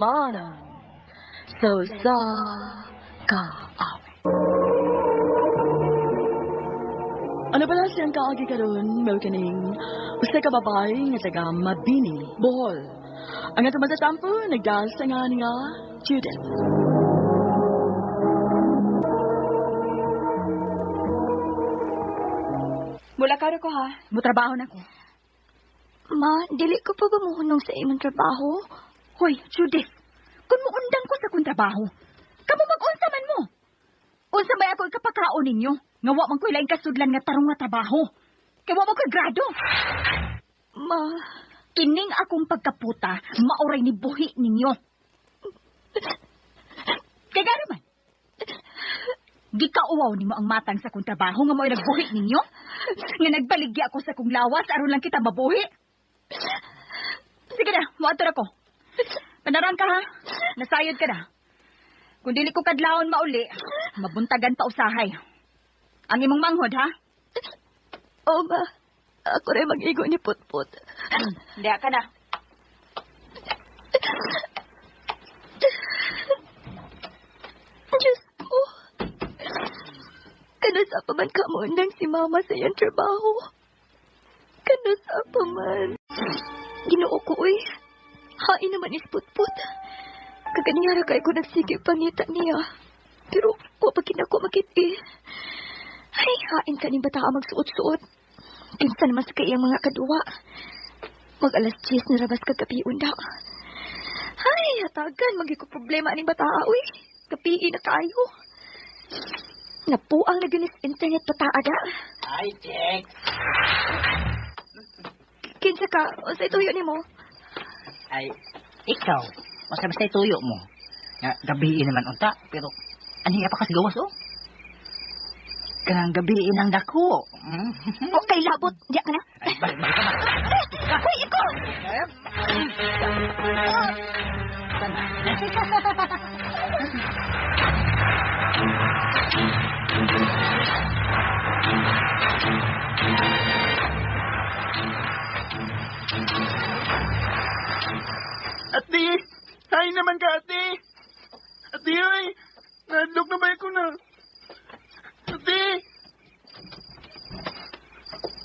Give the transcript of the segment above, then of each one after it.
kayamanan. So sa kaawit. Ano pala siyang kaagi karon, Mel Kaning? Usa ka babae nga taga Mabini, Bohol. Ang ato masasampo, nagdasa nga nga Judith. Mula karo ko ha, mutrabaho na ko. Ma, dili ko pa ba muhunong sa imong trabaho? Hoy, Judith, kung muundang ko sa kong trabaho, kamo mag-unsa man mo. Unsa may ako ikapakaon ninyo? Nga wa man ko ilaing kasudlan nga tarong nga trabaho. Kaya wa man ko grado. Ma, Kining akong pagkaputa, mauray ni buhi ninyo. Kaya gano man? Gikauwaw ni mo ang matang sa kong trabaho nga mo'y nagbuhi ninyo? Nga nagbaligya ako sa kong lawas, aron lang kita mabuhi? Sige na, muator ako. Panaran ka ha, nasayod ka na. Kung dili ko kadlawon mauli, mabuntagan pa usahay. Ang imong manghod ha? o ma, ako rin mag-igo ni Putput. Diya ka na. Diyos ko. Kanasa pa man ka muundang si Mama sa iyang trabaho. Kanasa pa man. Ginoo ko, uy. Hain naman is Putput. Kaganiyara kay ko nagsigip pangita niya. Pero, wapagin ako makiti. Ay, hain ka ni bata magsuot-suot. Kinsa naman sa kayang mga kadua. Mag-alas 10 na rabas kagabi unda. Ay, hatagan, magiging problema ni bata, uy. Kapiin na tayo. Napuang na ginis internet pataada. Ay, Jack. Kinsa ka, o sa ituyo ni mo? Ay, ikaw. Basta tuyo mo. Nga, gabiin naman unta. Pero, aniya pa kasi gawas, oh. Kanang gabiin ang dako. Okay, labot. Diya ka na. Ay, balik ka na. Uy, ikaw! Ate! Hay naman ka, ate! Ate, ay! Nadlok na ba ako na? Ate!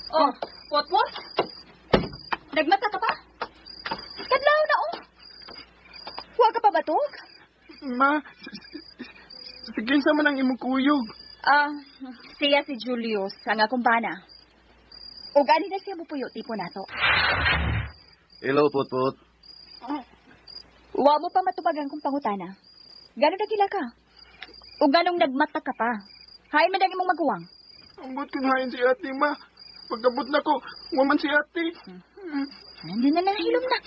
Oh, what? Nagmata ka pa? Kadlaw na oh. Huwag ka pa batog? Ma, sige sa man ang imong kuyog. Siya si Julius, ang akong bana. O gani na siya bupuyo tipo nato. Hello, Putput. Wa mo pa matubagan kong pangutana. Gano'n na kila ka? O ganong nagmata ka pa? Hay man ang imong maguwang. Ambot ko hain si ate, ma. Pagkabot na ko, waman si ate. Hindi na nahilom na.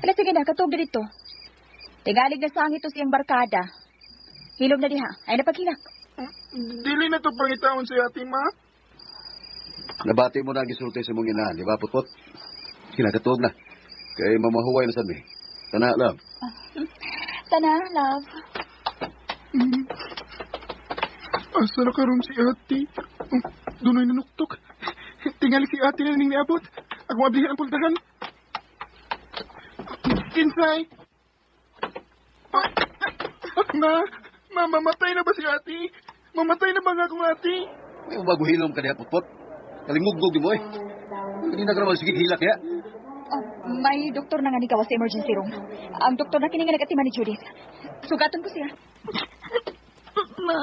Ala, sige na, katog dito. Tigalig na sangit to siyang barkada. Hilom na diha. Ay napaghilak. Dili na to pangitaon si ate, ma. Nabati mo na ang gisulti sa mong inahan, di ba, Putput? Kinakatog na. Kaya mamahuway na sa mi. Tana, love. Tana, love. Asa na karon si ate? Dunay nanuktok. Tingali si ate na ning niabot. Ako mablihan ang pultahan. Kinsay? Mamatay na ba si ate? Mamatay na ba nga akong ate? May bago hilom ka niya, Putput. Kalingugog di mo eh. Hindi na ka naman sige hilak ya. May doktor na nga ni gawas sa emergency room. Ang doktor na kininga nag-atima ni Judith. Sugaton ko siya. Ma.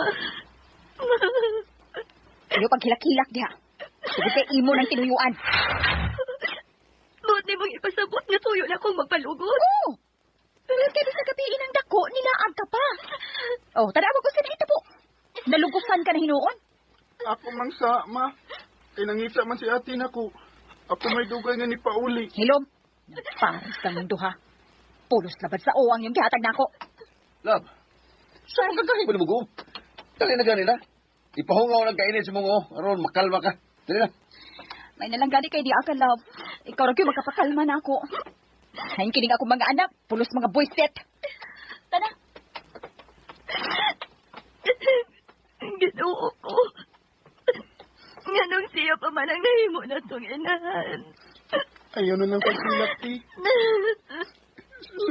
Iyo paghilak-hilak diha. Sige kay imo ng tinuyuan. Buti mong ipasabot nga tuyo na akong magpalugod. Oo! Pero kaya sa gabiin ang dako, nilaag ka pa. Oh, tanawa ko sa dito po. Nalugusan ka na hinuon. Ako mang sa, ma. Kay nangisa man si ate na ko. Ako may dugay nga ni Pauli. Hilom, paris ka ng duha. Pulos labad sa uwang yung gihatag na ako. Love, saan mo kagahin mo mo? Dali na ganila. Ipahungaw ng kainin sa mga aron makalma ka. Dali na. May nalanggani kay di ka, love. Ikaw rin makapakalma na ako. Hain kining ako mga anak, pulos mga boyset. Tana. Ginoo ko. Nganong siya pa man ang nahimo na itong inahan. Ayaw na lang pagsilak, ti.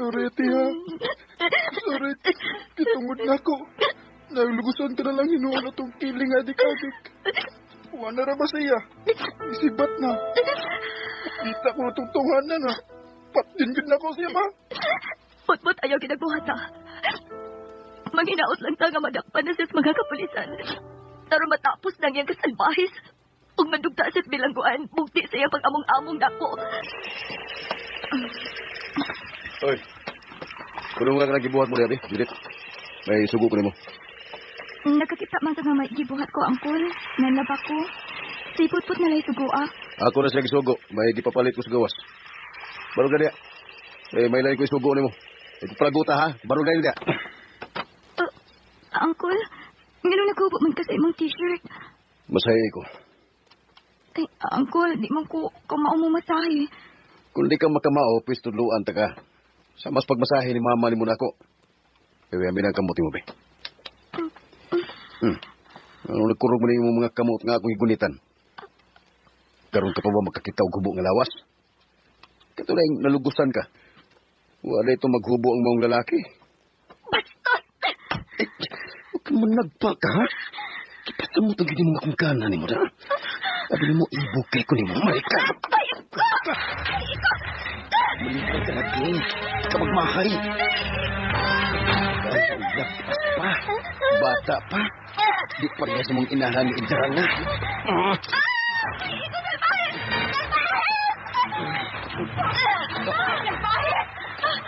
Sorry, ate, ha? Sorry. Kitungod na ako. Naglugusan ka na lang hinuon atong kiling adik-adik. Wala na ba siya? Isibat na. Kita ko na tungtungan na. Patin yun na ko siya, ma. Putput ayaw ginagbuhat ha. Manghinaot lang ta nga madakpan na siya sa mga kapulisan. Pero matapos nang iyang kasalbahis. Ug madugta siya sa bilangguan, bugti sa iyang pag-among-among dako. Oy. Kuno nga ka nagibuhat mo dati, Judith. May sugo ko nimo. Nakakita man sa nga may gibuhat ko, Angkol. Nalaba ko. Si Putput na lay sugo ah. Ako na siya gisugo. May gipapalit ko sa gawas. Barong gani. May lain ko isugo nimo. Ito palaguta ha. Barong gani dia. Angkol, ngano nagkubo man ka sa imong t-shirt? Masahe ko. Ay, Angkol, di man ko masahe. Kung di ka makamao, pwes tudluan ta ka. Sa mas pagmasahe ni mama ni mo na ako. Ewe, amin ang kamuti mo, be. Ano nagkurog mo na yung mga kamot nga akong higunitan? Karoon ka pa ba magkakita og hubo nga lawas? Kato na yung nalugusan ka. Wala ito maghubo ang mga lalaki. Bastos! Huwag ka managpa ka, ha? Kipasa mo ito gini mga kong kanan ni mo, ha? Sabi mo, ibukay ko ni mo, Marika. Bayag ko! Maligay ka na din. Ka magmahay. Dahil nagpas pa. Bata pa. Di pa rin sa mong inahan ni Idran na.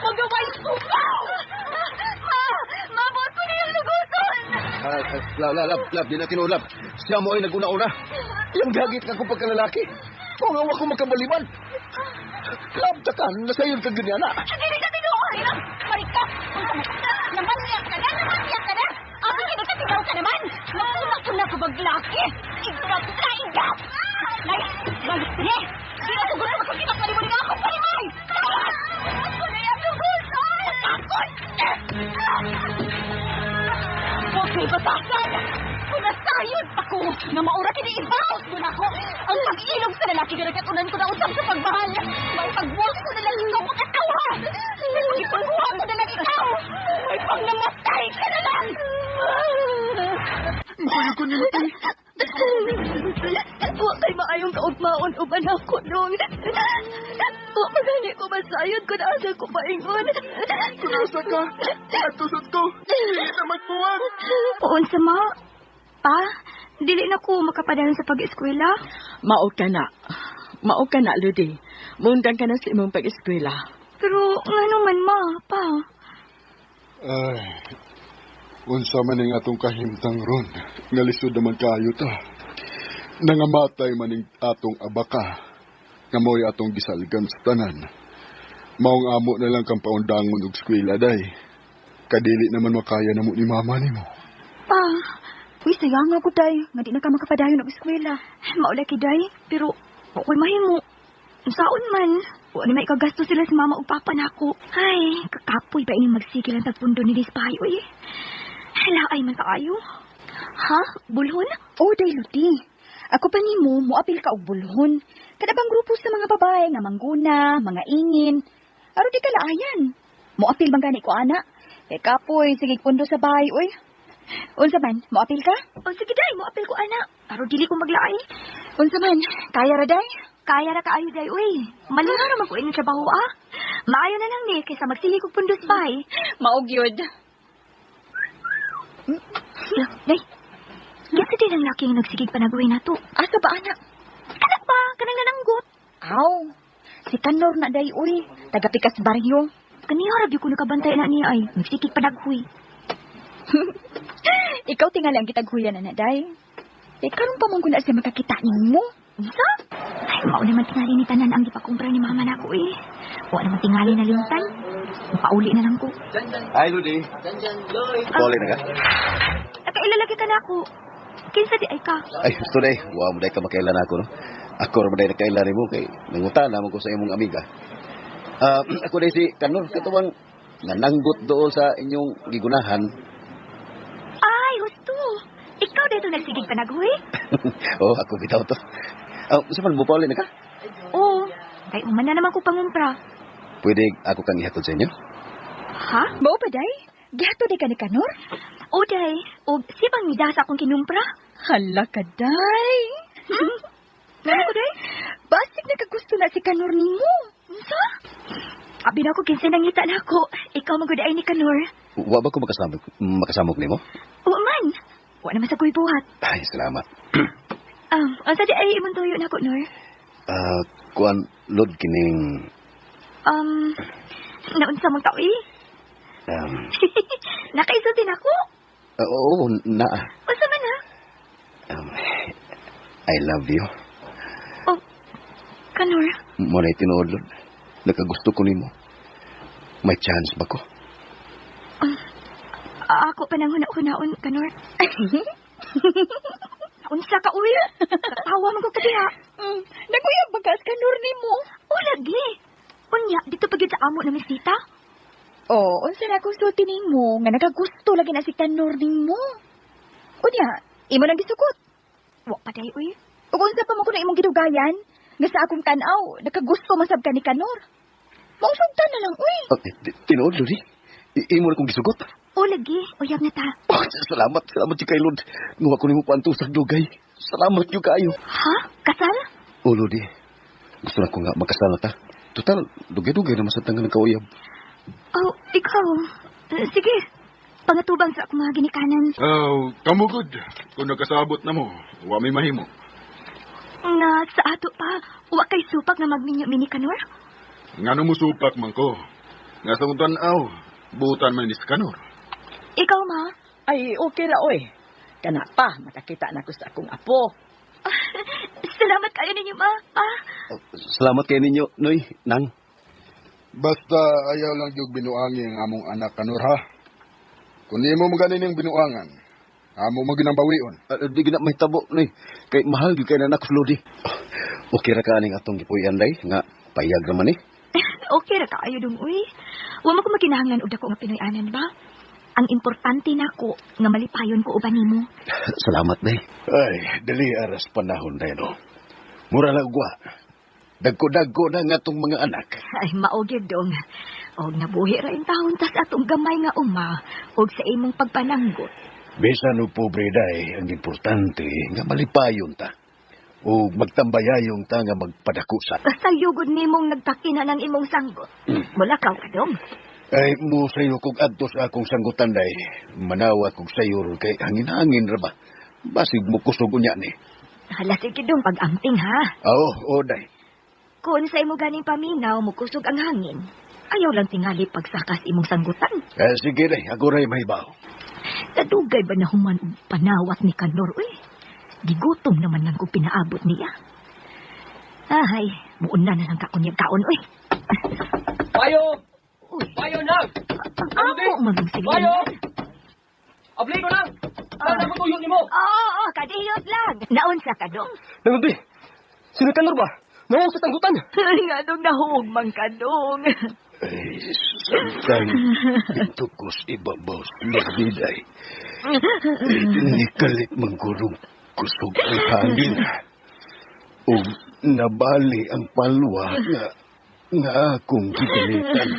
Magaway sumaw! Mabot ko na yung luguson! Lab, di natin ulab. Siya mo ay naguna-una. Yung gagit ka kung pagkalalaki. Kung awa ko magkabaliman. Lab, takan, nasayon ka ganyan na. Hindi ka tinuoy! Marika! Namanyak ka na! Ako kinagkatigaw ka naman! Nakunak ko na ko maglaki! Igap na igap! Balik niya! Di na ko gusto magkakitak na limon nga ako palimay! Kawas! Ako na yung luguson! Takot! Huwag may batasan! Kung nasayod ako na maura kini-ibaos doon ako, ang pag-ilog sa lalaki na nagkatunan ko na usap sa pagmahal, may pagbuwag ko na lang ikaw makatawa! May pagbuwag ko na lang ikaw! May pagnamatay ka na lang! Makuyo ko ni Matay. Huwag kay maayong kaugmaon uban ako nung. Huwag magani ko masayod kung asa ko paingon. Kung asa ka, at tusot ko. Hindi na magbuwag. Poon sa ma. Pa, dili na ko makapadayon sa pag-eskwela. Mao ka na, Ludi. Mundang ka na sa imong pag-eskwela. Pero ngano man ma, pa. Ay, unsa man ning atong kahimtang ron. Ngalisod naman kayo ta. Nangamatay man ning atong abaka. Ngamoy atong gisalgan sa tanan. Maong amo na lang kang paundangon og eskwela day. Kadili naman makaya na mo ni mama nimo. Pa, uy sayang ako day. Nga di na ka makapadayon og eskwela. Maulay kay day, pero ako'y mahimo. Saon man, wala may kagasto sila sa mama o papa nako. Ay, kakapoy ba ining magsigil ang tagpundo ni Dispay, uy? Laay man kaayo. Ha? Bulhon? Oh, day Ludi. Ako pa nimo, muapil ka og bulhon. Kadabang grupo sa mga babae nga mangguna, mga ingin. Aro di kalaayan. Muapil bang gani ko, ana? Kay kapoy, sige pundo sa bahay, uy. Unsa man, muapil ka? O sige day, moapil ko ana. Pero dili ko maglaay. Unsa man, kaya ra day? Kaya ra kaayo day, uy. Malingaw naman ko inyong trabaho, ah. Maayo na lang ni, kaysa magsili kong pundos bay. Maog yun. Day, kasi din ang laki yung nagsigig panagawin na to. Asa ba, anak? Anak ba? Kanang nananggot. Aw, si Kanor na day, uy. Taga-pikas baryo. Kaniya ra ko nakabantay na niya ay. Nagsigig panaghuy. Ikaw tingali ang kitaghuyan na day. Eh, karon pa mong kuna siya makakita mo. Isa? Ay, mao naman tingali ni tanan ang gipakumpra ni mama na ko eh. Wa naman tingali na lintan. Pauli na lang ko. Ay, Ludi. Poli na ka? Nakailalaki ka na ako. Kinsa di ay ka? Ay, gusto na eh. Wow, maday ka makailan ako, no? Ako rin maday na kailan mo kay nangutan naman ko sa imong amiga. Ako na si Kanor, katuwang nananggot doon sa inyong gigunahan. Ay, gusto. Ikaw dito nagsigig panaghuy? Oh, ako bitaw to. Sa man mo, Pauli na ka? Oo. Kay uman na naman ko pangumpra. Pwede ako kang ihatod sa inyo? Ha? Mao pa, day? Gihato di ka ni Kanor? O, day. O, sibang midasa akong kinumpra? Hala ka, day. Ano ko, day? Basig na kagusto na si Kanor nimo. Sa? Abi na ako kinsa nangita na ako. Ikaw maguday ni Kanor. Wa ba ko makasamok nimo? O, man. Wa naman sa kuy buhat. Ay, salamat. Ang sa di ay imong tuyo na ako, Nor. Kuan lod kining Naunsa mong tao eh. Nakaisultin ako. oo na. Unsa man ha? I love you. Oh, Kanor. Mo na tinuod lod. Nakagusto ko nimo. May chance ba ko? Ako pa nang huna-hunaon, Kanor. Unsa ka uy? Tawa man ko kadiha. Naguyab bagas Kanor nimo. O lagi. Unya, dito pagid sa amo na misita. Oh, unsa na gusto tinimo nga nagagusto lagi na si Kanor nimo. Unya, imo nang gisukot. Wa pa day uy. Ug unsa pa mo kuno imong gidugayan? Nga sa akong tanaw, nakagusto masab ka ni Kanor. Mausugtan na lang, uy. Tinuod lod imo na kong gisugot. O lagi, uyab na ta. Salamat si kay Lord. Nuha ko nimo panto sa dugay. Salamat yung kayo. Ha? Kasal? O Lodi, gusto na ko nga magkasal na ta. Total, dugay-dugay naman sa tangan ng kauyab. Oh, ikaw. Sige. Pangatubang sa akong mga ginikanan. Kamu good. Kung nagkasabot na mo, wa may mahimo. Nga sa ato pa, wa kay supak na magminyo-mini Kanor? Nga mo supak man ko. Nga sa untan buutan man ni Kanor. Ikaw, ma? Ay, okay ra, oy. Kana pa, makakita na ko sa akong apo. Salamat kayo ninyo, ma. Salamat kay ninyo, Noy, Nang. Basta ayaw lang yung binuangi ang among anak Kanor, ha? Kung di mo maganin yung binuangan, amo mo ginambawion. Di gina may tabo, Noy. Kay mahal yung kay nanak ko, Lodi. Okay ra ka aning atong gipuyan, day. Nga, payag naman eh. Okay ra kayo dong, uy. Wa mo ko makinahanglan og dako nga Pinoy-anan ba? Ang importante nako nga malipayon ko uban nimo. Salamat, day. Ay, dali aras panahon, day, no? Mura lang gwa. Dagko-dagko na nga tong mga anak. Ay, maogid dong. Og nabuhi ra in taon tas atong gamay nga uma og sa imong pagpananggot. Bisan o pobre, day, ang importante nga malipayon ta. O magtambayayong ta nga magpadakusa. Basta yugod nimong nagtakina ng imong sanggot. Mulakaw ka dong. Ay, mo sayo kong adto sa akong sanggutan, day. Manawat kong sayo kay hangin-hangin ra ba? Basig mo kusog unya ni. Hala, sige dong, pag-amping ha. Oo, day. Kung sa imo ganing paminaw, mukusog ang hangin. Ayaw lang tingali pagsakas imong sanggutan. Sige, day. Ako ray mahibaw. Nadugay ba na human og panawat ni Kanor, uy? Gigutom naman lang kung pinaabot niya. Ay, muuna na lang kakunyag-kaon, uy. Bayo! Uy, Bayo na! ang amo maging Bayo! Abli ko lang! Saan na tuyo ni mo? Oo, kadiyot lang. Naunsa ka dong? Nangundi! Sino Kanor ba? Nawang sa tanggutan! Nga dong nahugmang ka dong. Ay, sangkang itukos ibabaw lagi, day. Nikalit manggurong kusog ang hangin. O nabali ang palwa nga akong gigalitan.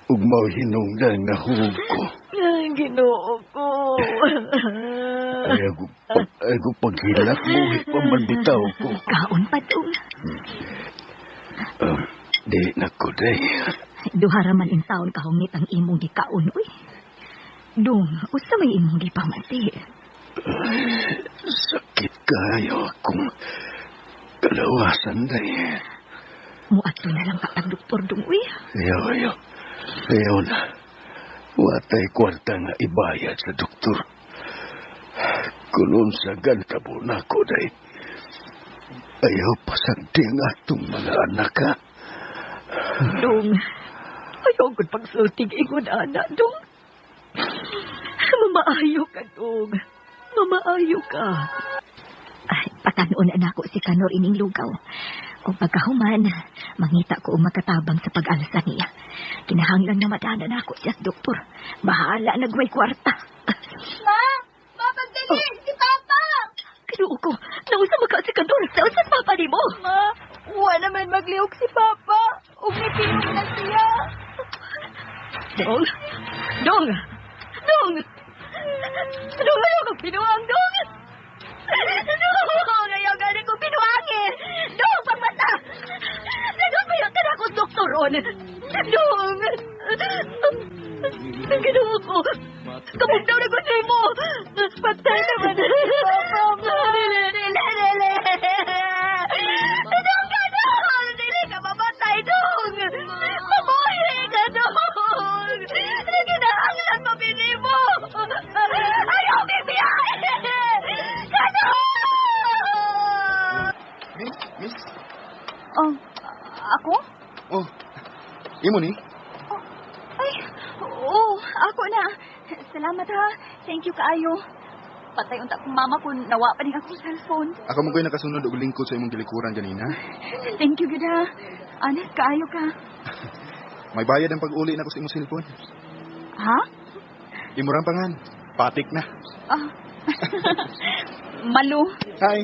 Ug mauhinungdan na hug ko. Ay, Ginoo ko. Ay ko paghilak mo, pamanditaw ko. Kaon pa dong. Di na ko, day. Duhara man in taon kahungit ang imong gikaon, uy. Dong, usa may imong gipamati. Sakit kayo akong kalawasan, day. Muadto na lang kapag doktor dong, uy. Ayaw na. Watay kwarta nga ibayad sa doktor. Kulon sa gantabo na ko, day. Ayaw pasagding atong mga anak, ha? Dong, ayaw ko pagsultig ingon, anak, dong. Mamaayo ka, dong. Mamaayo ka. Ay, patanon na ako si Kanor ining lugaw. O pagkahuman, mangita ko makatabang sa pag-alsa niya. Kinahanglan na madanan ako siya sa doktor. Bahala, nagway kwarta. Ma! Mapagdali! Si Papa! Kinuo ko, nausa maka si Kanor. Saan sa papa ni mo? Ma! Huwag naman maglihok si Papa. Huwag may pinong na siya. Dong! Dong! Dong! Dong, ayaw kong pinuwang, Dong! Dong, ayaw gani kong pinuwangin! Dong, pagmata! Nagpapayak ka na akong doktoron! Dong! Ginawa ko! Kamugdaw na gusto mo! Patay naman! Dili! Dong ka, Dong! Dili ka mamatay, Dong! Mabuhay ka, Dong! Naginahangan mo, bini mo! Ayaw, bibiyay! Ka, Dong! Miss? Oh, ako? Oh, imo ni? Ay, oo, ako na. Salamat ha. Thank you kaayo. Patay unta kong mama kung nawa pa rin akong cellphone. Ako mo ko'y nakasunod og lingkod sa imong gilikuran ganina. Thank you, gud ha. Honest, kaayo ka. May bayad ang pag-uli na ko sa imong cellphone. Ha? Imo rampangan. Patik na. Ah. Malu. Hi.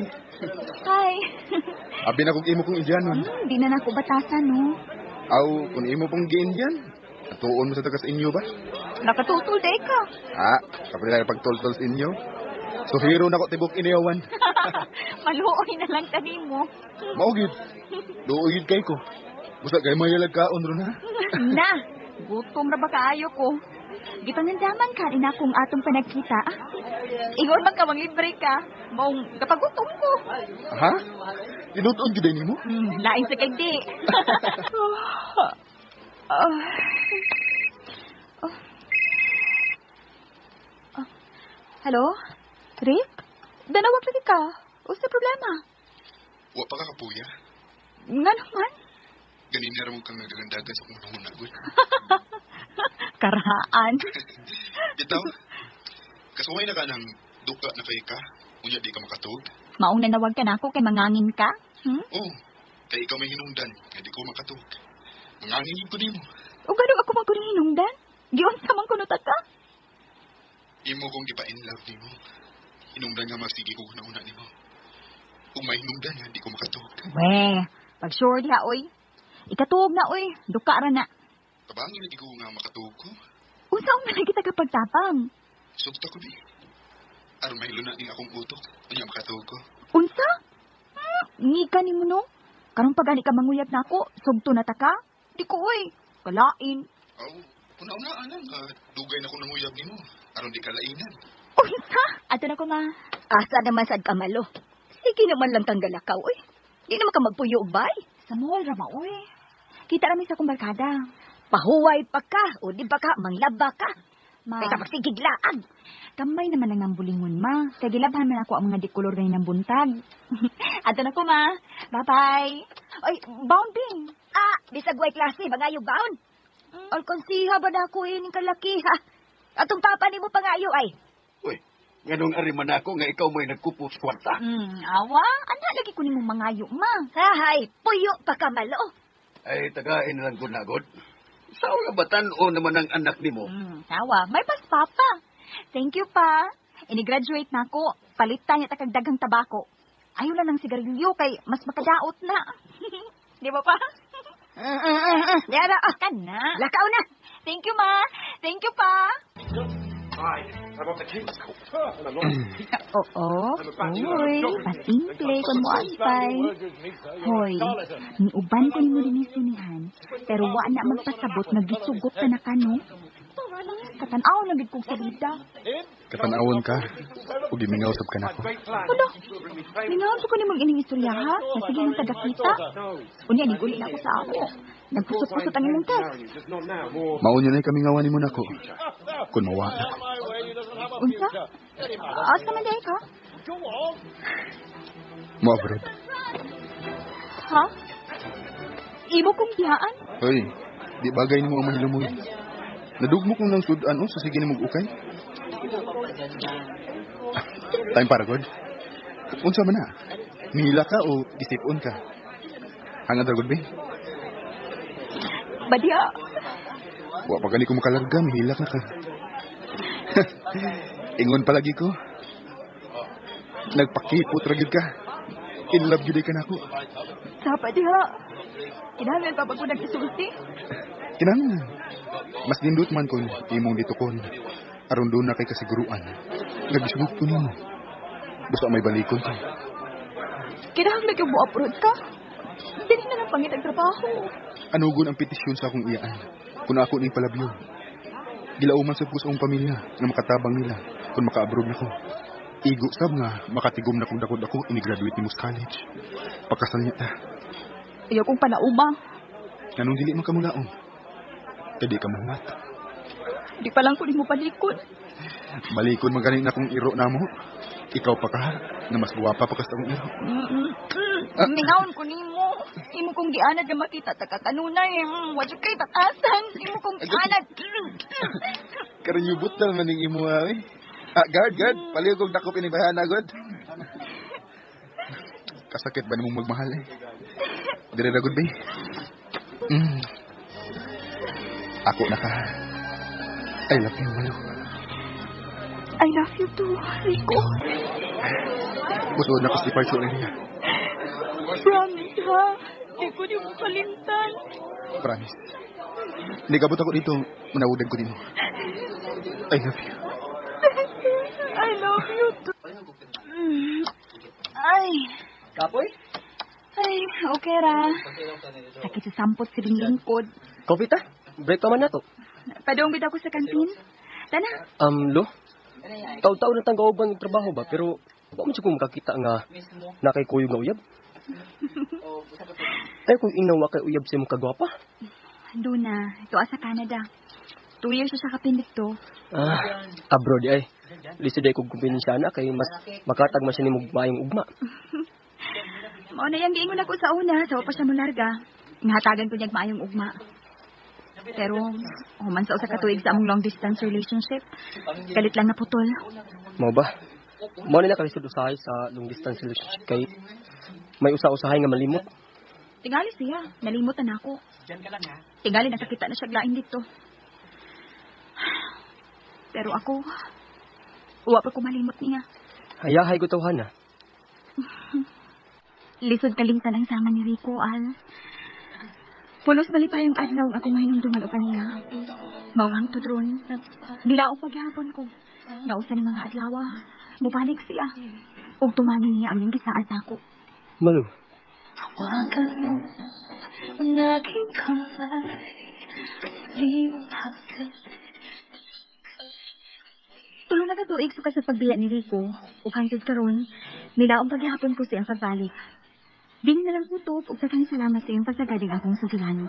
Hi. Abi na kong imo kong Indianon. Di na nako batasan, no? Aw, kung imo pong gi-Indian, atuon mo sa tagas inyo ba? Nakatutol day ka. Kapag na pagtol-tol sa inyo. So hero na ko tibok iniyawan. Maluoy na lang kanimo. Maugid. Luugid kay ko. Busa kay mayalag kaon ron ha. Na, gutom na ba kaayo ko? Gipangandaman ka rin akong atong panagkita. Ingon man ka, libre ka. Maong kapagutom ko. Ha? Inuton gid nimo? Lain sa kagdi. Hello? Rick? Danawag lagi ka. O sa problema? Wa pa ka kapuya. Nga naman? Ganina ra mo kang nagagandagan sa unang gud. Karhaan. Bitaw. Kasuway na ka ng duka na kay ka. Unya di ka makatuog. Maong nanawag ka na ako kay mangangin ka? Oh, kay ikaw may hinungdan. Kaya di ko makatuog. Mangangin ko nimo. O gano'n ako magkuninungdan? Giyon sa man kunutat ka? Imo kong di pa in love nimo. Hinungdan nga magsige ko na una nimo. Kung may hinungdan nga, di ko makatuog. Weh, pag sure diha, oy. Ikatuog na, oy. Duka ra na. Kabangin na di ko nga makatuog ko. Unsa man lagi ta kapag tapang? Sugta ko di. Aron may luna din akong utok. Unya makatuog ko. Unsa? Ngika ni mo, no? Karong pag ani ka manguyab na ako, sugto na ta ka? Di ko, oy. Kalain. Aw, una-unaan lang nga. Dugay na ko nanguyab nimo. Aron di kalainan. Unsa? Ato na ko, ma. Asa naman sad ka malo. Sige naman lang kang galakaw, oy. Di naman ka magpuyo, bay. Sa mall, rama, oy. Kita rami sa kong barkada. Pahuway pa ka, o di ba ka, manglaba ka. Ma. Kaya magsigiglaan. Kamay naman ang nambulingon, ma. Kaya gilabhan man ako ang mga dikolor ngayon ng buntag. Ato na ko, ma. Bye-bye. Ay, bound din. Bisag way klase, bangayo bound. Alkonsiha ba na ako ining kalaki, ha? Atong papa ni mo pangayo, ay. Uy, ganong ariman ako nga ikaw mo'y nagkupos kwarta. Awa, ana lagi ko ni mong mangayo, ma. Hahay, puyo pa ka malo. Ay, tagain lang ko na, God. Sao nga batan o naman ang anak ni mo? Sawa, may pas papa. Thank you, pa. Ini-graduate na ako. Palitan niya takag daghang tabako. Ayaw lang ng sigarilyo kay mas makadaot na. Di ba pa? Yara, kan na. Lakaw na. Thank you, ma. Thank you, pa. Oo. Hoy, pasimple kon mo ampay. Hoy, ni uban ko mo din sinihan. Pero wa na magpasabot nga gisugot na kano. Katanaw na gid kog salida. Katanawon ka. O gimingausap ka na ko. Ano? Mingaw ko ni mag-ining istorya, ha? Sige nang taga-kita. Unya, di guli na ako sa ako. Nagpusot-pusot ang imong test. Maunyo na kami ngawani mo na ko. Kung mawa na ko. Unsa? Asa man day ka? Mo abroad. Ha? Imo kong biyaan? Hoy, di bagay ni mo ang mahilumoy. Nadugmo kong nang sudan o sa sige ni mag-ukay. Time para, God. Unsa man na? Mihila ka o isipon ka? Hangad ra, God, be? Badya. Wa pa gani ko makalarga, mihilak na ka. Ingon palagi ko. Nagpakipot ra gyud ka. In love gyud ka nako. Sapa diha. Kinahanglan pa ba ko nag-isulti? Kinahanglan. Mas nindot man kon imong ditukon. Aron doon na kay kasiguruan. Nagisugod ko nimo. Basta may balikon ka. Kinahanglan yung mo-upload ka? Dili na lang pangit ang trabaho. Anugon ang petisyon sa akong iyaan. Kung ako ning palabyon. Gilauman sa pusong pamilya na makatabang nila kung maka-abroad na ko. Igo sab nga makatigom na kung dakod ako ini-graduate ni Mus College. Pakasal niya ta. Ayaw kong panauma. Ganun dili man kamulaon. Kadi ka mahumat. Di pa lang ko mo palikod. Balikon magaling na kong iro na mo. Ikaw pa ka na mas guwapa pa ka sa akong iro. Mingaon ko nimo. Imo kong gianad nga makita ta ka kanunay. Wadyo kay tatasan. Imo kong gianad. Karanyubot na man ning imo ay. Guard. Paliw kong dakop inibahan agad. Kasakit ba nimong magmahal eh? Dire na good, babe. Ako na ka. I love you, Malo. I love you too, Rico. Gusto na ko si Parcho na niya. Promise, ha? Di ko di mo kalimtan. Promise. Nagabot ako dito, manawudan ko din mo. I love you. I love you too. Ay. Kapoy? Ay, okay ra. Sakit sa sampot sa lingkod. Coffee ta? Break pa man na to. Padong bida ko sa kantin. Tana. Lo? Taon-taon na tang kauban ng trabaho ba? Pero, ba mo siya kung makakita nga nakay kuyog nga uyab? Ay, kung inawa kay uyab siya mong kagwapa? Doon na. Ito sa Canada. 2 years siya sa kapindig to. Abroad ay. Lisod ay kong kumpinisya na kay mas makatag man siya ni mayong ugma. Mao na yung giingon ako sa una. Sa pa siya mularga. Ngahatagan ko niyag maayong ugma. Pero, human sa usa ka tuig sa among long distance relationship. Kalit lang na putol. Mao ba? Mao nila kalisod usahay sa long distance relationship kay may usa-usahay nga malimot. Tingali siya. Nalimutan ako. Tingali nakakita na siya glain dito. Pero ako, uwa pa ko malimot niya. Hayahay ko tawhan na. Lisod kalimtan ang sama ni Rico, Al. Pulos bali pa yung adlaw ako ngayon dumal o kanina. Mawang to drone. Nilaong paghapon ko. Nausan ng mga adlaw. Mubalik siya. Ug tumani niya ang yung gisaad ako. Malu. Tulo na katuig sa sa pagbiya ni Rico. Ug hangtod karon, nilaong paghapon ko siyang pagbalik. Dili na lang kutob ug daghang salamat sa iyong pagsagaling akong sugilano.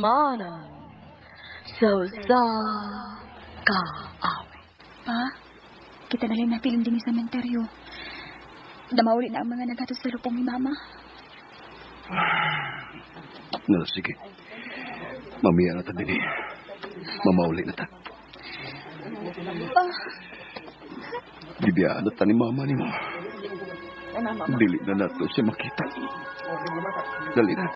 Mana so sa ka awe. Pa, kita na lang napiling din sa sementeryo. Damawali na ang mga nagatos sa lupong ni Mama. Sige. Mamiya na ta din eh. Mamauli na ta. Bibiyaan na ta ni Mama ni mo. Dili na nato siya makita. Dali na.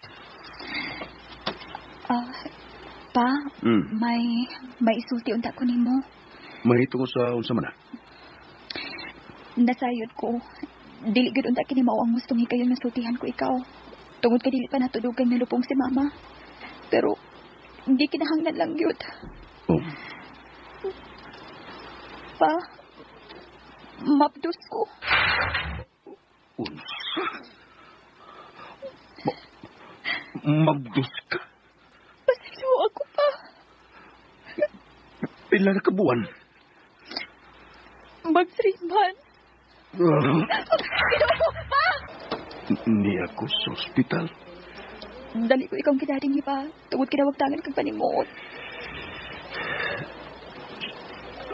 Pa, may isulti unta ko nimo. Mahito ko sa unsa man na. Nasayod ko. Dili gud unta kini mao ang gustong hikayon nga sultihan ko ikaw. Tungod kay dili pa natudugan nga lupong si Mama. Pero hindi kinahanglan lang gyud. Oh. Pa, mapdos ko. Unsa? Magdus ka. Pasilo ako pa. Pila na kabuan. Mag-3 Kinuha pa! Hindi ako sa ospital. Dali ko ikaw kinaring ni pa. Tungod kinawagtangan kang panimuot.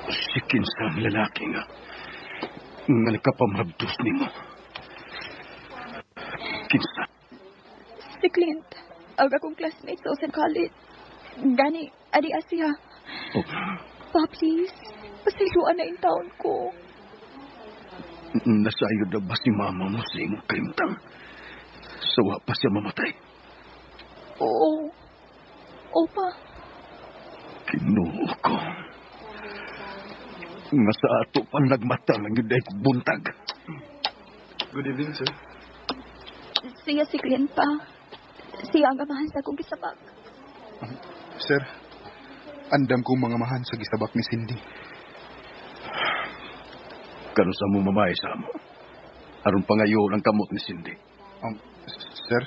Si kinsa ang lalaki nga. Nga nakapamabdos ni mo. Kinsa? Si Clint. Ang akong classmate sa Ocean College. Gani, adi Asia. Oh, Pa, please. Pasayloan na yung taon ko. nasayod na ba si mama mo sa imong kahimtang? Sawa pa siya mamatay. Oo. Opa. Kinuo ko. Nga sa ato pang nagmata ng yuday kong buntag. Good evening, sir. Siya si Glenn pa. Siya ang amahan sa akong gisabak. Sir, andam kong mga mahan sa gisabak ni Cindy. Kano sa mo mamay sa mo? Aron pangayo ang kamot ni Cindy. Sir,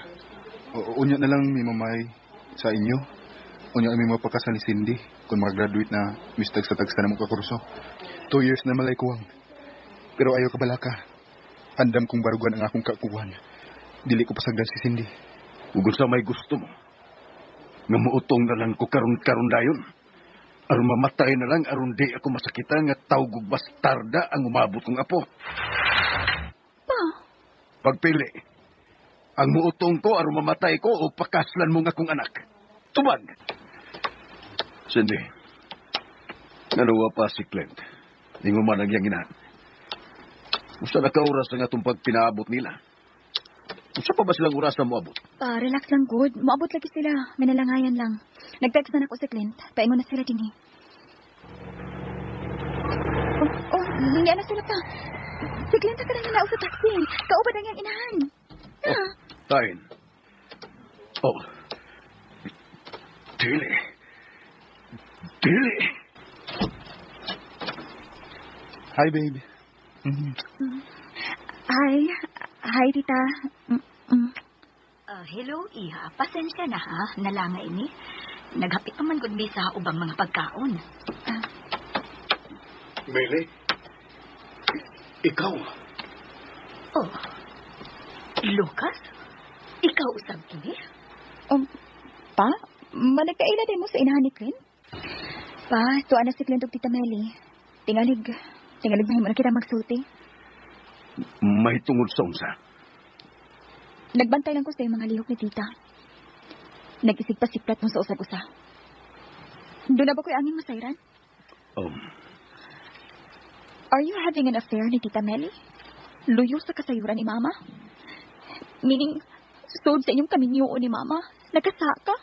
unya na lang may mamay sa inyo. Unya may mapakasal ni Cindy kung mag-graduate na mistag sa tagsa na mong kakurso. 2 years na malay kuwang. Pero ayaw ka balaka. Andam kong barugan ang akong kakuwan. Dili ko pasagdan si Cindy. Ug sa may gusto mo. Nga muutong na lang ko karon dayon. Aron mamatay na lang aron di ako masakitan nga tawgog bastarda ang umabot kong apo. Pa. Pagpili. Ang muutong ko aron mamatay ko o pakaslan mo nga kong anak. Tubag. Cindy. Naluwa pa si Clint. Ingo man ang yang inahan. Usa na ka oras ang atong pagpinaabot nila. Usa pa ba silang oras na moabot? Pa, relax lang, good. Maabot lagi sila. Minalangayan lang. Nag-text na ako si Clint. Paingon na sila din eh. Hindi na sila pa. Si Clint ka na nila sa taxi. Kaubad ang yung inahan. Oh, tayin. Oh. Dili. Dili. Hi, babe. Hi, tita. Hello, Iha. Pasensya na ha. Nalangay ni. Naghapit naman gud mi sa ubang mga pagkaon. Mele. Ikaw. Oh. Lucas? Ikaw usab kini? Pa, managkaila din mo sa inahan ni Clint? Pa, tuwa na si Clint og tita Melly. Tingalig na kita magsulti. May tungod sa unsa. Nagbantay lang ko sa mga lihok ni tita. Nag-isig pa siplat mo sa usag-usa. Doon na ba ko'y aming masayran? Are you having an affair ni Tita Melly? Luyo sa kasayuran ni Mama? Meaning, sod sa inyong kaminyoon ni Mama? Nagkasa ka?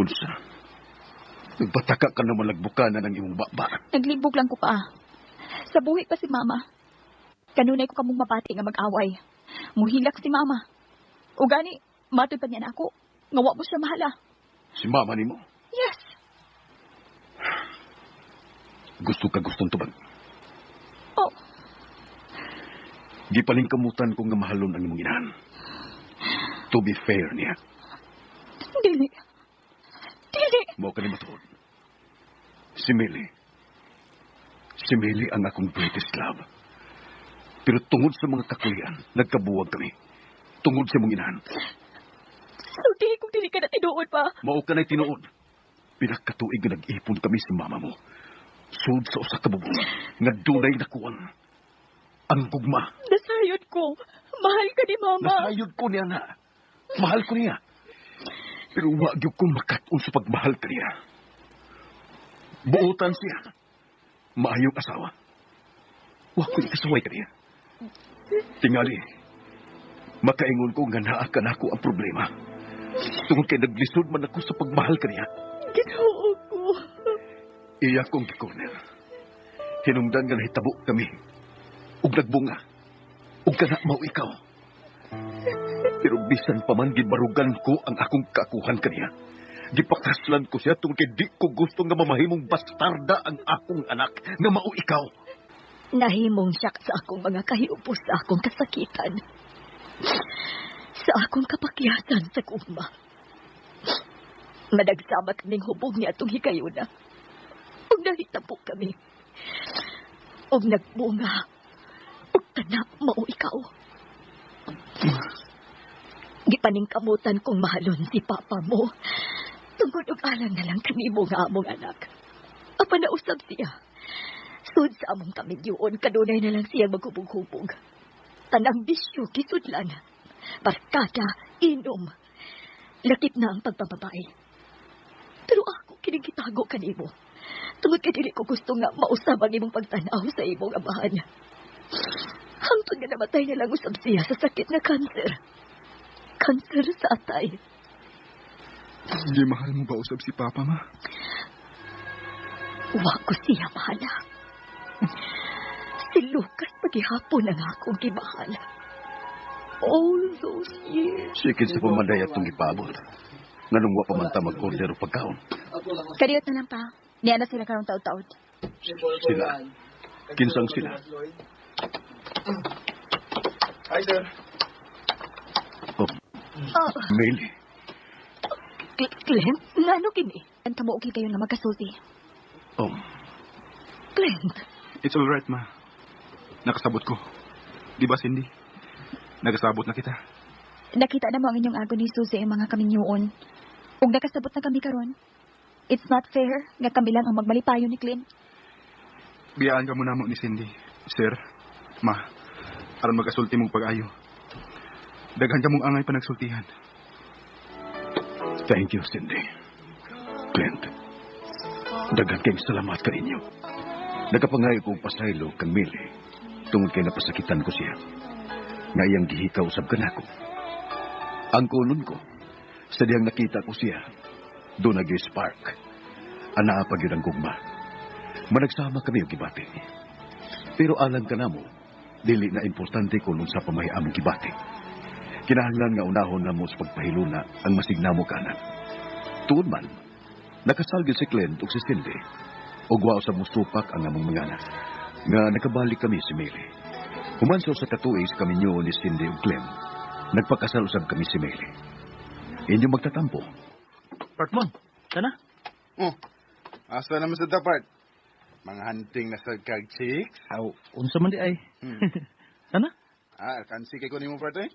Unsa? Nagbataka ka na malagbukanan ng iyong baba. Naglibog lang ko pa. Sa buhi pa si Mama. Kanunay ko kamong mapati nga mag-away. Muhilak si Mama. O gani, matod pa niya na ako. Ngawa mo siya mahala. Si mama ni mo? Yes. Gustong tubag. Oh. Di palingkamutan ko nga mahalon ang imong inahan. To be fair niya. Dili. Mao ka ni matuod. Si Millie ang akong greatest love. Pero tungod sa mga kakulian, nagkabuwag kami. Tungod sa imong inahan. So, kung dili ka na tinuod pa. Mao ka na'y tinuod. Pinakatuig nga nag-ipon kami sa mama mo. Sud sa usa ka bubong nga dunay nakuwang. Ang gugma. Nasayod ko. Mahal ka ni Mama. Nasayod ko niya na. Mahal ko niya. Pero wag yung kong makatun sa pagmahal ka niya. Buotan siya. Maayong asawa. Wag ko ikasaway ka niya. Tingali. Makaingon ko nga naa ka na ako ang problema. Tungkol kay naglisod man ako sa pagmahal ka niya. Ginoo ko. Iya kong gikorner. Hinungdan nga nahitabo kami. Ug nagbunga. Ug kana mao ikaw. Pero bisan pa man gibarugan ko ang akong kaakuhan kaniya. Gipakaslan ko siya tungkol kay di ko gusto nga mamahimong bastarda ang akong anak nga mao ikaw. Nahimong siya sa akong mga kahiupos sa akong kasakitan. Sa akong kapakyasan sa kuma. Madagsama kaming hubog niya itong hikayuna. Ug nahitabo kami. Ug nagbunga. Ug tanak mao ikaw. Gipaningkamutan kong mahalon si Papa mo. Tungkol og alang na lang kanimo nga among anak. Apa na usab siya. Sud sa among kamilyoon, kanunay na lang siya maghubog-hubog. Tanang bisyo, kisudlan. Barkada, inom. Lakip na ang pagpababae. Pero ako kinigitago kanimo. Tungod kay dili ko gusto nga mausab ang imong pagtanaw sa imong amahan. Hangtod nga namatay na lang usab siya sa sakit na kanser. Kanser sa atay. Hindi mahal mo ba usab si Papa, ma? Wa ko siya mahala. Si Lucas paghihapon ang akong gimahal. All those years. Sikit sa pumaday atong ipabot. Nganong wa pa man ta mag-order og pagkaon. Kadiyot na lang pa. Niya na sila karong taod-taod. Sila. Kinsang sila. Hi, sir. Oh, Millie. Clint, ngano kini? Ang kamuogi kayo na magkasulti. Oh, Clint, It's all right, ma. Nakasabot ko. Di ba, Cindy? Nakasabot na kita. Nakita na mo ang inyong agon ni Susie ang mga kaminyoon. Ug nakasabot na kami karon. It's not fair nga kami lang ang magmalipayo ni Clint. Biyaan ka muna mo ni Cindy. Sir, ma, aron magasulti mong pag-ayo. Daghan ka mong angay pa nagsultihan. thank you, Cindy. Clint, daghan kayong salamat ka ninyo. Nagkapangayo kong pasaylo kang Millie tungod kay napasakitan ko siya. Ngayang gihikaw usab ka nako. Ang kulon ko, sa diyang nakita ko siya, doon nag-spark. Anaa pa yun ang gugma. Managsama kami yung gibati. Pero alam ka na mo, dili na importante kung sa pamahiamong gibati. Kinahanglan nga unahon na mo sa pagpahiluna ang masigna mo kanan. Tuon man, nakasalgil si Clint o si Cindy, o guwaw sa musupak ang among mga anak. Nga nakabalik kami si Millie. Humanso sa katuig kami niyo ni Cindy o Clint, nagpakasal usab kami si Millie. Inyo magtatampo. Partmon, sana? Oh, asa naman sa dapat? Mga hunting na sa kag chicks? Aw, unsa man di ay. Sana? Kansi kay ko ni mo, parte?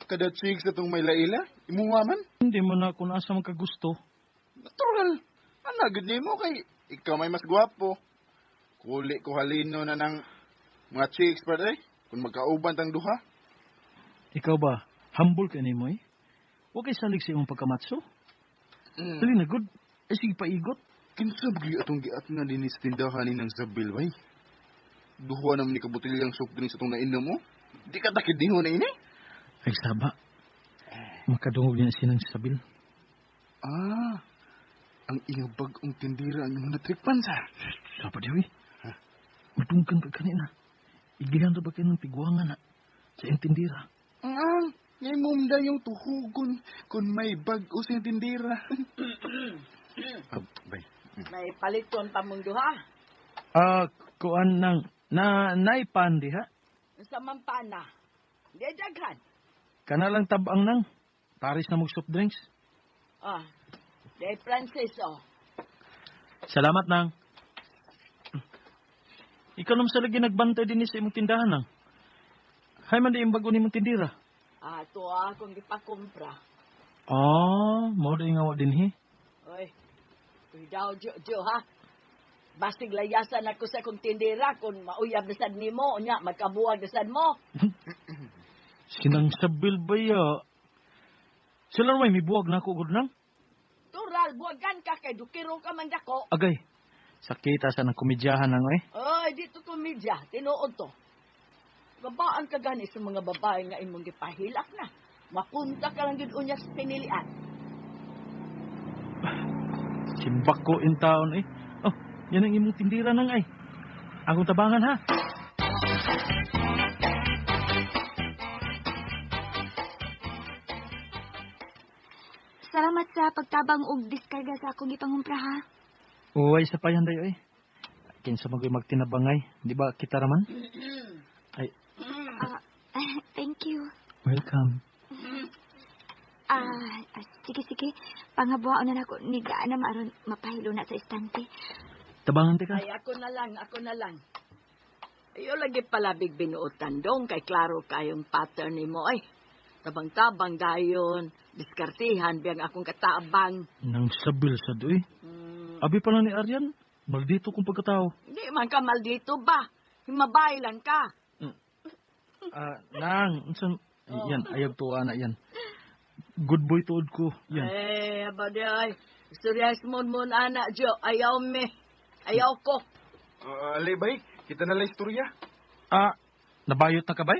Kada chicks na itong may laila, imuha man? Hindi mo na kung asa magkagusto. Natural. Anagad niyo mo kay ikaw may mas gwapo. Kuli ko halino na ng mga chicks, parte? Kung magkauban tang duha. Ikaw ba, humble ka ni mo eh? Huwag kay salig sa iyong pagkamatso. Dali na good. Ay sige paigot. Kinsa bagi atong giat na din sa tindahan ni ng Zabil, way? Duha naman ni kabutilyang soft drinks atong nainom mo? Di ka takid din ho na ini? Ay saba. Makadungog niya sinang sabil. Ang iyang bagong tindira ang mga natrikpan sa. Saba di eh. Matungkan ka kanina. Igihan na ba kayo ng tiguangan na sa iyong tindira? Ngayon mumda yung tuhugon kung may bag o siyang tindira. May paliton pa mong duha. Kuan nang naipan di ha? Sa mampana. Di daghan. Kana lang tabang nang. Paris na mag soft drinks. Di Francis, Salamat nang. Ikaw naman sa lagi nagbantay din sa imong tindahan nang. Hay man di yung bago ni mong tindira. Ito akong gipakumpra. Mo di nga wa din hi. Oy, daw, Jo, ha? Basig layasan ako sa kong tindira kung mauyab na sad ni mo, nya, magkabuwag na sad mo. Sinang sabil ba ya? Sila naman may buwag na ako gud nang. Tural, buwagan ka kay dukiro ka man dako. Agay, sakita sa nang komedyahan nang eh. Oy, dito komedya, tinuod to. Babaan ka gani sa mga babae nga imong gipahilak na. Mapunta ka lang yun unya sa pinilian. Simbak ko in town eh. Yan ang imong tindira nang ay. Akong tabangan ha. Salamat sa pagtabang og diskarga sa akong ipangumpra ha. Uway sa payan dayo eh. Kinsa magoy magtinabangay, di ba kita raman? Ay, Thank you. welcome. Sige. Pangabuhaon na nako ni gaana maaron mapahilo na sa istante. Tabangan ti ka. Ay, ako na lang. Ayo lagi pala big binuotan dong kay klaro kayong pattern ni mo ay. Tabang-tabang dayon, diskartihan biyang akong katabang. Nang sabil sa doy. Abi pala ni Aryan, maldito kong pagkatao. Hindi man ka maldito ba? Himabay lang ka. Nang, yan, ayag tuwa na yan. good boy tuod ko. Yan. Baday. Istoryas mo anak, Jo. Ayaw me. Ayaw ko. Ali, bay. Kita na lang istorya. Nabayot na ka, bay?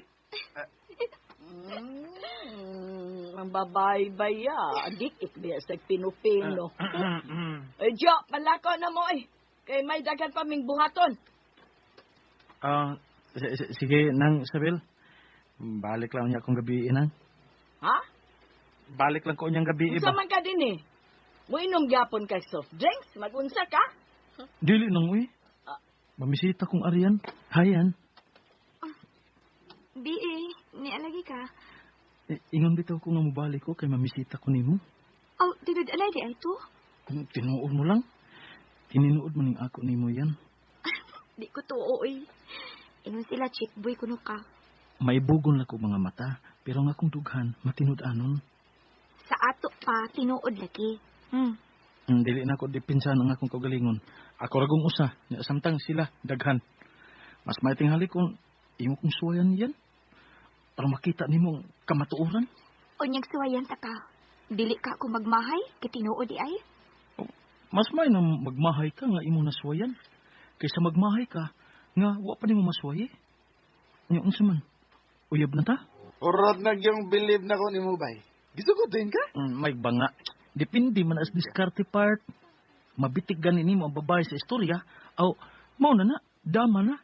Ang babae ba ya? Dikit biya sa pinupino. Jo, palako na mo eh. Kay may dagan pa ming buhaton. Sige, Nang Isabel. Balik lang niya akong gabi, Nang. Ha? Balik lang ko niyang gabi, Unsa man ka din eh. Mo inom gyapon kay soft drinks, magunsa ka? Dili nang uy. Mamisita kong Arian. Hayan. B.A., nialagi ka. Ingon bitaw ko nga mubalik ko kay mamisita ko nimo. Oh, tidod alay di ay to? Tinuod mo lang. Tininuod mo ning ako nimo yan. Di ko to, oy. Ingon sila, chick boy kuno ka. Maibugon lang ko mga mata, pero nga kong dughan, matinud-anon. Sa ato pa, tinuod lagi. Dili na ako dipinsan ang akong kagalingon. Ako ragong usa, nya samtang sila, daghan. Mas may tinghali kung imo kong suwayan yan. Para makita nimo ang kamatuoran. Unyag suwayan ta ka. Dili ka ako magmahay, kitinuod di ay. Mas may na magmahay ka nga imo nasuwayan. Kaysa magmahay ka, nga wa pa nimo maswaye. Nya unsa man? Uyab na ta? Orod na yung believe na ko ni mo, bay. Gisugutin ka? May banga. Depende man as diskarte part. Mabitig ganin nimo ang babae sa istorya. Aw, mao na, dama na.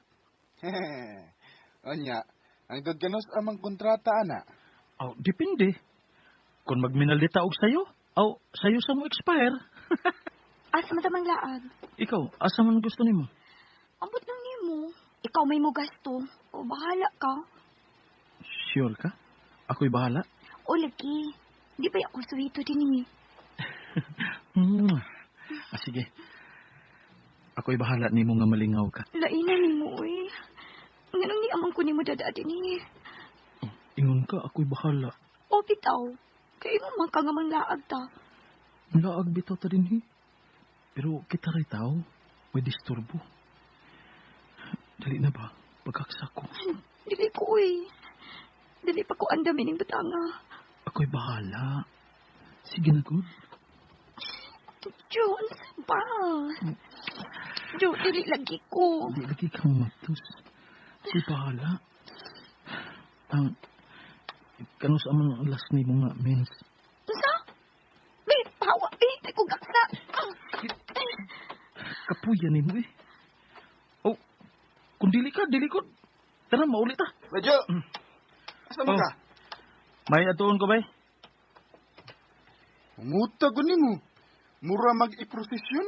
Onya, ang gaganos amang kontrata, ana. Aw, depende. Kung magminalita og sayo, aw, sayo sa mo expire. Asa man tamang laag? Ikaw, asa man gusto nimo? Ambot lang nimo. Ikaw may mo gasto. O bahala ka. Sure ka? Ako'y bahala. O lagi. Di ba ako suwito din ni? Sige. Ako'y bahala nimo nga malingaw ka. Laina nimo eh. Nganong ni amang ko nimo dadadi ni? Ingon ka, ako'y bahala. O bitaw. Kaya mo man ka nga mang laag ta. Laag bitaw ta din Pero kita rin tao, may disturbo. Dali na ba? Pagkaksa ko. Dili ko eh. Dili pa ko andamin ng batanga. Ako'y bahala. Sige na, good. John, ba? John, dili lagi ko. Di lagi kang matus. Ako'y bahala. Kanus amang alas ni mo nga, mens. Sa? May pawa, tay ko gaksa. Kapuya ni mo eh. Oh, kung dili ka, dili ko. Tara, maulit ah. Medyo. Asa mo ka? May atuon ko ba eh? Umuta ko ni mo. Mura mag-iprosesyon.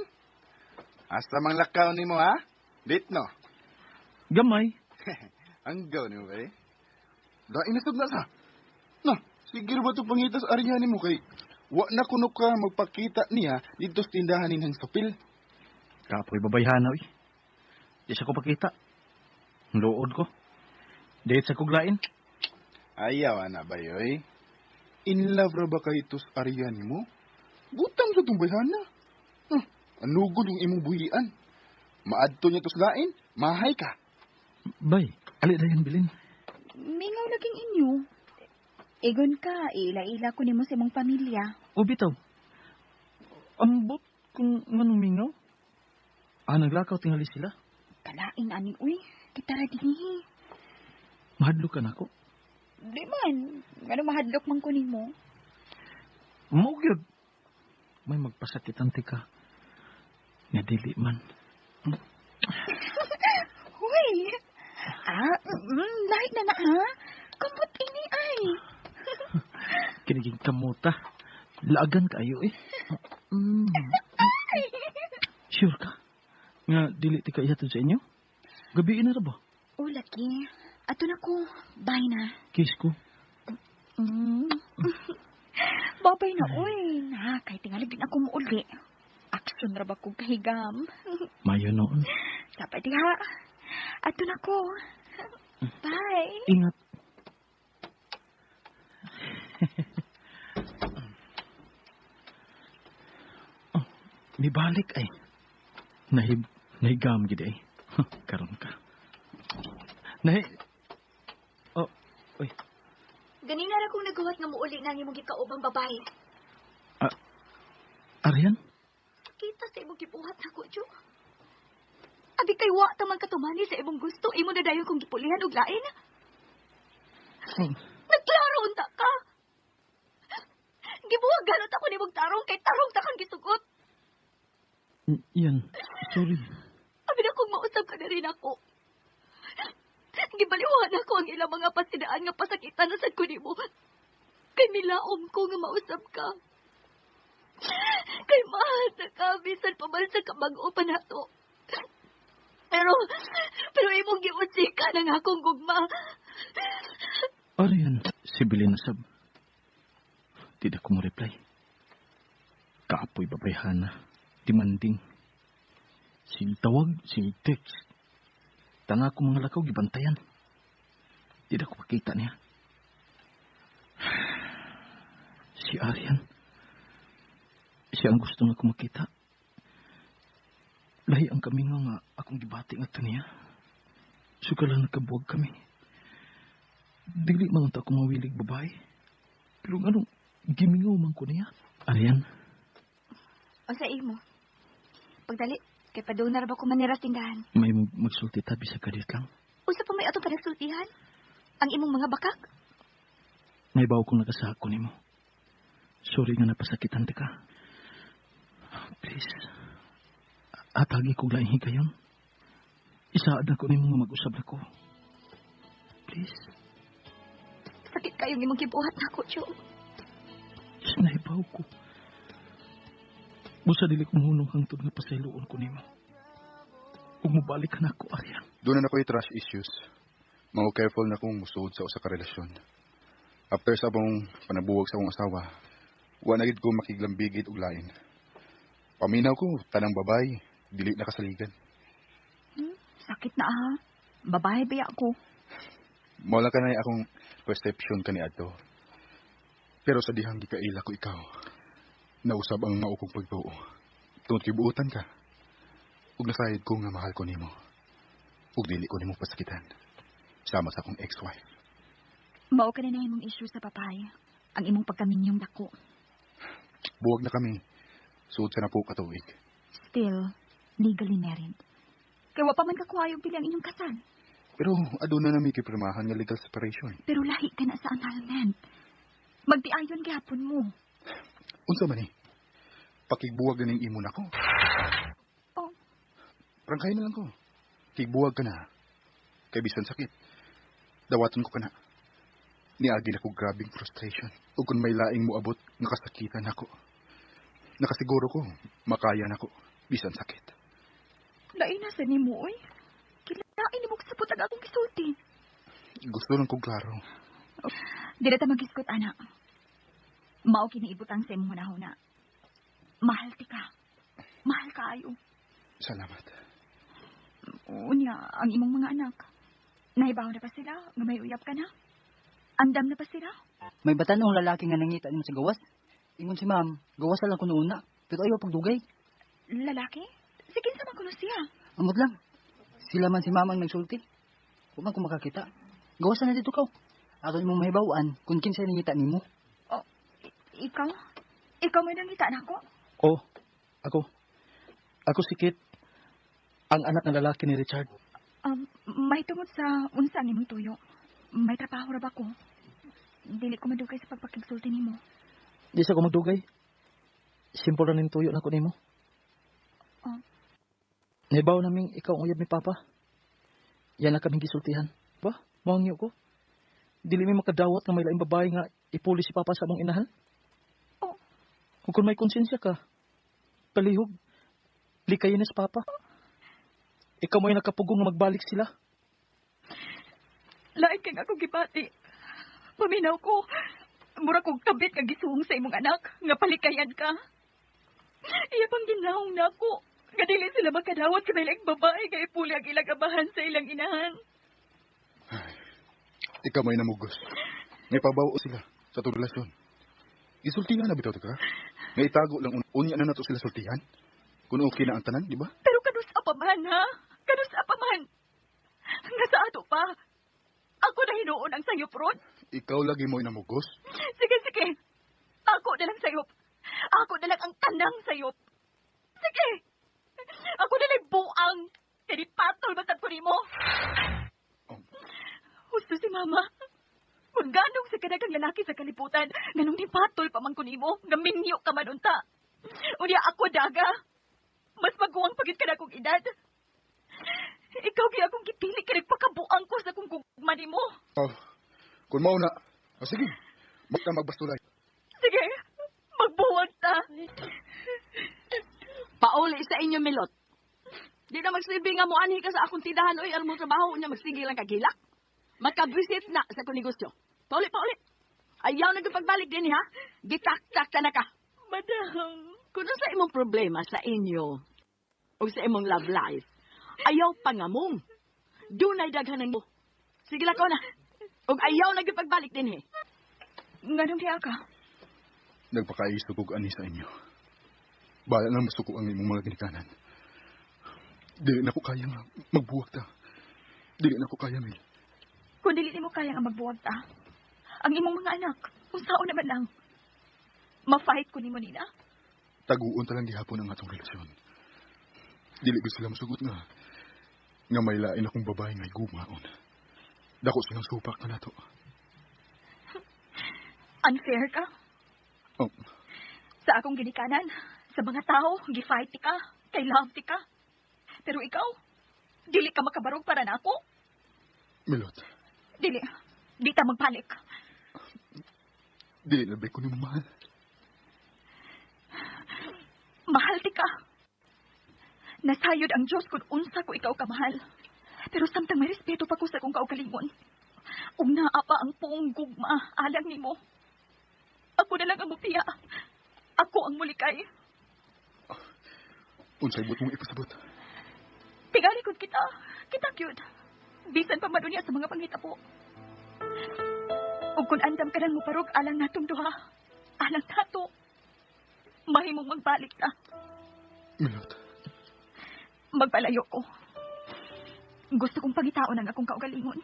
Asa mang lakaw ni mo, ha? Bit, no? Gamay. Anggaw ni mo, ba eh? Daing nasab na sa. No, sige ba ito pangitas arihan ni mo kay wa na kuno ka magpakita niya dito sa tindahan ng sapil. Kapoy babayhanaw eh. Di sa ko pakita. Luod ko. Date sa kuglain. Ayaw na ba yoy? In love ra ba kayo ito sa arihan ni mo? Butang sa tumbayhan na. Anugod yung imong buhian. Maadto niya ito sa lain, mahay ka. Bay, ali dayan bilin. Mingaw laging inyo. Egon ka, ila-ila ko nimo sa imong pamilya. O bitaw. Ambot kung nganong mingaw. Naglakaw tingali sila. Kalain ani uy, kita ra dinhi. Mahadlok ka na ko. Di man, ngano mahadlok man ko nimo. Maugyod. May magpasakitan ti ka. Nga dili man. Uy! Lahat na ha? Kamot ini ay. Kiniging kamuta. Laagan kayo eh. Sure ka? Nga dili ti ka ihatod sa inyo? Gabiin na ra ba? O laki, ato na ko. Bye na. Kiss ko. Babay na uy. Kay tingalig din ako muuli. Action ra ba kong kahigam? Mayo noon. Dapat diha. Ato na ko. Bye. Ingat. May balik ay. Nahigam gid ay. Karon ka. Uy. Ganina ra kong nagawas nga muuli nang imong gikaubang babae. Arian? Kita sa imong gibuhat nako, Jo. Abi kay wa ta man katumani sa imong gusto, imo na dayon kong gipulihan og lain. Nagklaro unta ka. Gibuwag galot ako nimong tarong kay tarong ta kang gisugot. Yan, sorry. Abi na kong mausap ka na rin ako. Gibaliwan ako ang ilang mga pasidaan nga pasakitan na sad ko nimo. Kay milaom ko nga mausap ka. Kay mahal na ka, bisan pabalsa ka mag-o pa na to. Pero imong giusika ng akong gugma. Arian, si Bilin Sab. Tidak ko mo reply. Kaapoy babayhana. Demanding. Sige tawag, sige text. Tanga ko mga lakaw, gibantayan. Tidak ko makita niya. Si Arian. Siya ang gusto nga ko makita. Lahi ang kami nga akong gibati nga niya. Sukala nagkabuwag kami. Dili man ta ko mawilig babae. Pero anong gimingaw man ko niya. Arian. O sa imo. Pagdali, kay padonar ba ko manira tindahan? May magsulti tabi sa kadit lang. Usa pa may ato panagsultihan? Ang imong mga bakak? May baw kong nagasaak ko nimo. Sorry nga napasakitan ka. Please. Atagi ko laing higayon. Isaad na ko nimo nga mag-usab na ko. Please. Sakit kayong imong gibuhat nako, Jo. Sinaibaw ko. Busa dili ko mahunong hangtod nga pasayloon ko nimo. Ug mobalik ka na ako, Arian. Doon na ako i-trust issues. Mga careful na kong musuod sa usa ka relasyon. After sa akong panabuwag sa akong asawa, wa na gid ko makiglambigit og lain. Paminaw ko, tanang babae, dili na kasaligan. Sakit na ha. Babae ba ako? Mawala ka na akong perception kani adto. Pero sa dihang gikaila ko ikaw, nausab ang maukong pagtuo. Tungod kibuutan ka. Ug nasayad ko nga mahal ko nimo. Ug dili ko nimo pasakitan. Sama sa akong ex-wife. Mao ka na imong issue sa papay. Ang imong pagkaminyong dako. Buwag na kami. Suod sa na po katuig. Still, legally married. Kaya wa pa man kakuha yung pili ang inyong kasal. Pero aduna na may kipirmahan nga legal separation. Pero lahi ka na sa annulment. Magtiayon gihapon mo. Unsa man ni? Pakigbuwag na ning imo nako. Oh. Prangkay na lang ko. Kigbuwag ka na. Kay bisan sakit. Dawaton ko ka na. Niagi na ko grabing frustration. Ug kung may laing mo abot, nakasakitan ako. Nakasiguro ko, makaya na ko. Bisan sakit. Lain na sa nimo, oy. Kilain ni mo kasapot ang akong gisulti. Gusto lang kong klaro. Dili ta magiskot, anak. Mao kiniibutang sa imong hunahuna. Mahal ti ka. Mahal kaayo. Salamat. Unya, ang imong mga anak. Nahibaw na pa sila nga may uyab ka na? Andam na pa sila? May batanong lalaki nga nangita nimo sa gawas. Ingon si ma'am, gawas lang kuno una, pero ayaw pagdugay. Lalaki? Sige sa man kuno siya. Amot lang. Sila man si ma'am ang nagsulti. Kung man ko makakita, gawas na dito ka. Aron mo mahibawaan kung kinsa nangita nimo. Oh, ikaw? Ikaw may nangita na ako? Oh, ako si Kit. Ang anak ng lalaki ni Richard. May tungod sa unsa nimong tuyo. May trabaho ra ba ko? Dili ko madugay sa pagpakigsulti nimo. Di sa ko magdugay. Simple na ning tuyo na ko nimo. Oh. Naibaw naming ikaw ang uyab ni Papa. Yan na kaming gisultihan. Ba? Mawangyo ko. Dili mi makadawat nga may laing babae nga ipuli si Papa sa among inahan. Oh. Kung may konsensya ka, palihog, likayin na si Papa. Ikaw mo yung nakapugong nga magbalik sila. Lain kang ako gibati. Paminaw ko. Mura kong kabit nga gisuong sa imong anak. Nga palikayan ka. Iya pang ginahong na ako. Nga dili sila makadawat sa may laing babae nga ipuli ang ilang abahan sa ilang inahan. Ikaw may namugos. May pabaw sila sa itong relasyon. Isultihan na bitaw ka? May itago lang unya na nato sila sultihan. Kung okay na ang tanan, di ba? Pero kanusa pa man, ha? Kanusa pa man. Nga sa ato pa. Ako na hinuon ang sayop ron. Ikaw lagi mo inamugos? Sige, sige. Ako na lang sayop. Ako na lang ang kanang sayop. Sige. Ako na lang buang. Kaya patol matag ko nimo. Gusto si Mama. Kung ganong sa kadagang lalaki sa kalibutan, ganong ni patol pa man ko nimo, gaminyo ka man unta. Unya ako daga. Mas maguwang pagit ka na akong edad. Ikaw kaya akong gipili ka nagpakabuang ko sa kong gugma nimo. Kung mao na. Sige. Magbastulay. Sige. Magbuwag ta. Pauli sa inyo, Milot. Di na magsilbi nga mo ani ka sa akong tindahan oy aron mo trabaho unya magsige lang kagilak. Makabisit na sa kong negosyo. Pauli. Ayaw na pagbalik din ha. Gitak-tak na ka. Madam. Kung sa imong problema sa inyo o sa imong love life, ayaw pangamong. Dunay daghanan mo. Sige lakaw na. Og ayaw na pagbalik din Ganong kaya ka? Nagpakaisog og ani sa inyo. Bala na masuko ang imong mga ginikanan. Dili na ko kaya nga magbuwag ta. Dili na ko kaya, Mil. Kung dili mo kaya nga magbuwag ta, ang imong mga anak, kung saan naman lang, ma-fight ko nimo nina. Taguon talang gihapon ang atong relasyon. Dili ko sila masugot nga may lain akong babae nga gumaon. Dako silang supak na nato. Unfair ka? Oh. Sa akong ginikanan, sa mga tao, gi-fight ka, kay love ka. Pero ikaw, dili ka makabarog para nako. Milot. Di ta magpanik. Dili na ba ko ni mahal? Mahal ti ka. Nasayod ang Diyos kung unsa ko ikaw kamahal. Pero samtang may respeto pa ko sa kong kaugalingon. Ug naa pa ang puong gugma, alang nimo. Ako na lang ang mupiya. Ako ang mulikay. Unsay but mong ipasabot? Tigalikod kita. Kita cute. Bisan pa madunya sa mga panghitabo. Ug kung andam ka nang muparog alang natong duha, alang tato, mahimong magbalik ta. Milot. Magpalayo ko. Gusto kong pangitaon ang akong kaugalingon.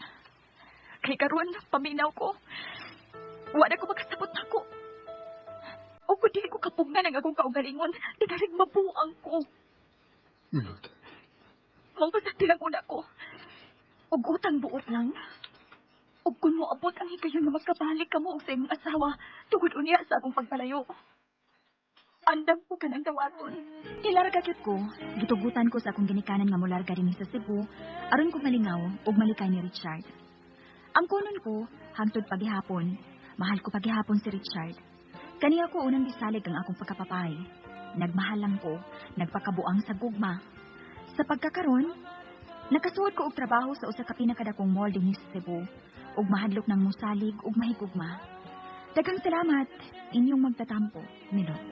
Kay karon, paminaw ko. Wala ko makasabot na ko. O kung di ko kapungan ang akong kaugalingon, tinarig mabuang ko. Milot. Mangpasati lang una ko. Og utang buot lang. Og kung moabot ang hikayon na magkabalik ka mo og sa imong asawa, tugod unya sa akong pagpalayo. Andam ko ka ng tawaron. Ilaragagyot ko, gitugutan ko sa akong ginikanan nga mularga rin sa Cebu, aron ko malingaw ug malikay ni Richard. Ang kunon ko, hangtod pagihapon, mahal ko pagihapon si Richard. Kaniya ko unang bisalig ang akong pagkapapay. Nagmahal lang ko, nagpakabuang sa gugma. Sa pagkakaron, nakasuod ko og trabaho sa usa ka pinakadakong mall dinhi sa Cebu, ug mahadlok ng musalig ug mahigugma. Daghang salamat inyong magtatampo, Milot.